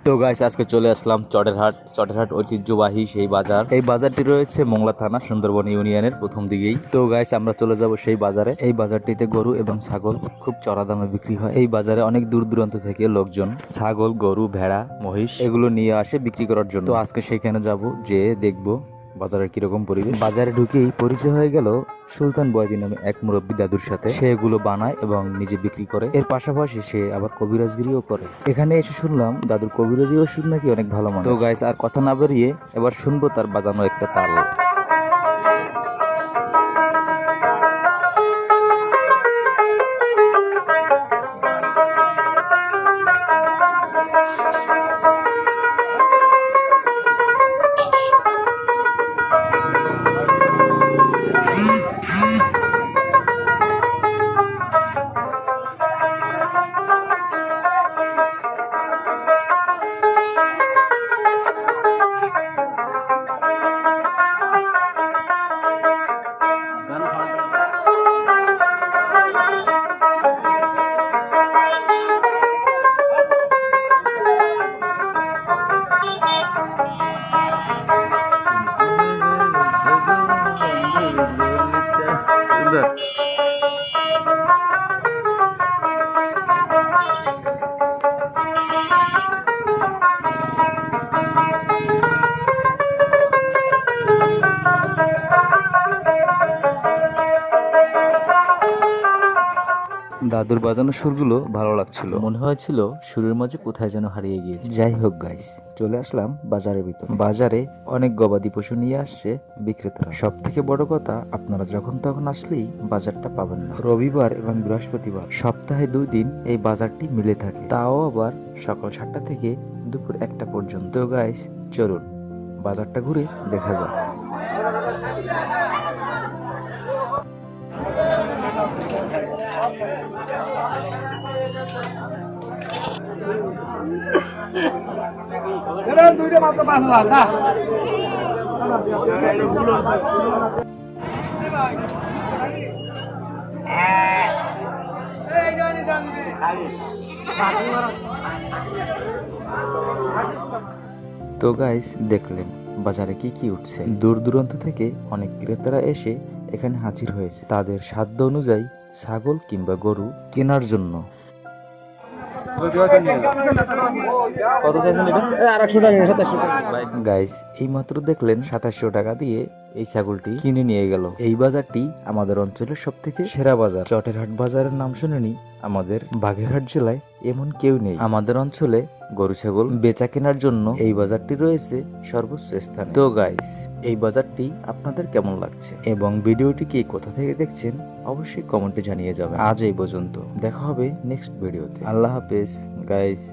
তো গাইস আজকে চলে আসলাম চটেরহাট ঐতিহ্যবাহী সেই বাজার। এই বাজারটি রয়েছে মোংলা থানা সুন্দরবন ইউনিয়নের প্রথম দিকেই। তো গাইস আমরা চলে যাব সেই বাজারে। এই বাজারটিতে গরু এবং ছাগল খুব চড়া দামে বিক্রি হয়। এই বাজারে অনেক দূর দূরান্ত থেকে লোকজন ছাগল, গরু, ভেড়া, মহিষ এগুলো নিয়ে আসে বিক্রি করার জন্য। তো আজকে সেখানে যাব, যে দেখবো বাজারের কিরকম পরিবেশ। বাজারে ঢুকেই পরিচয় হয়ে গেল সুলতান বয়দি নামে এক মুরব্বী দাদুর সাথে। সে এগুলো বানায় এবং নিজে বিক্রি করে। এর পাশাপাশি সে আবার কবিরাজগিরিও করে। এখানে এসে শুনলাম দাদুর কবিরাজি ওষুধ নাকি অনেক ভালো মানে। তো গাইস আর কথা না বেরিয়ে এবার শুনবো তার বাজানো একটা তাল। দাদুর বাজানোর সুরগুলো ভালো লাগছিল, মনে হয়েছিল সুরের মাঝে কোথায় যেন হারিয়ে গিয়েছে। যাই হোক গাইস, চলে আসলাম বাজারের ভিতর। বাজারে অনেক গবাদি পশু নিয়ে আসছে বিক্রেতারা। সব থেকে বড় কথা, আপনারা যখন তখন আসলেই বাজারটা পাবেন না। রবিবার এবং বৃহস্পতিবার সপ্তাহে 2 দিন এই বাজারটি মিলে থাকে, তাও আবার সকাল 7টা থেকে দুপুর 1টা পর্যন্ত। গাইস চলুন বাজারটা ঘুরে দেখা যাক। দুইটা মাত্র 5,000 না। তো গাইস দেখলেন বাজারে কি কি উঠছে। দূর দূরান্ত থেকে অনেক ক্রেতারা এসে এখানে হাজির হয়েছে তাদের সাধ্য অনুযায়ী ছাগল কিংবা গরু কেনার জন্য। গাইস এই মাত্র দেখলেন 2700 টাকা দিয়ে এই ছাগলটি কিনে নিয়ে গেল। এই বাজারটি আমাদের অঞ্চলের সব থেকে সেরা বাজার। চটেরহাট বাজারের নাম শুনেনি আমাদের বাগেরহাট জেলায় এমন কেউ নেই। আমাদের অঞ্চলে গরু ছাগল বেচা কেনার জন্য এই বাজারটি রয়েছে সর্বোচ্চ স্থান। তো গাইস এই বাজারটি আপনাদের কেমন লাগছে এবং ভিডিওটি কি কোথা থেকে দেখছেন অবশ্যই কমেন্টে জানিয়ে যাবেন। আজ এই পর্যন্ত, দেখা হবে নেক্সট ভিডিওতে। আল্লাহ হাফেজ গাইস।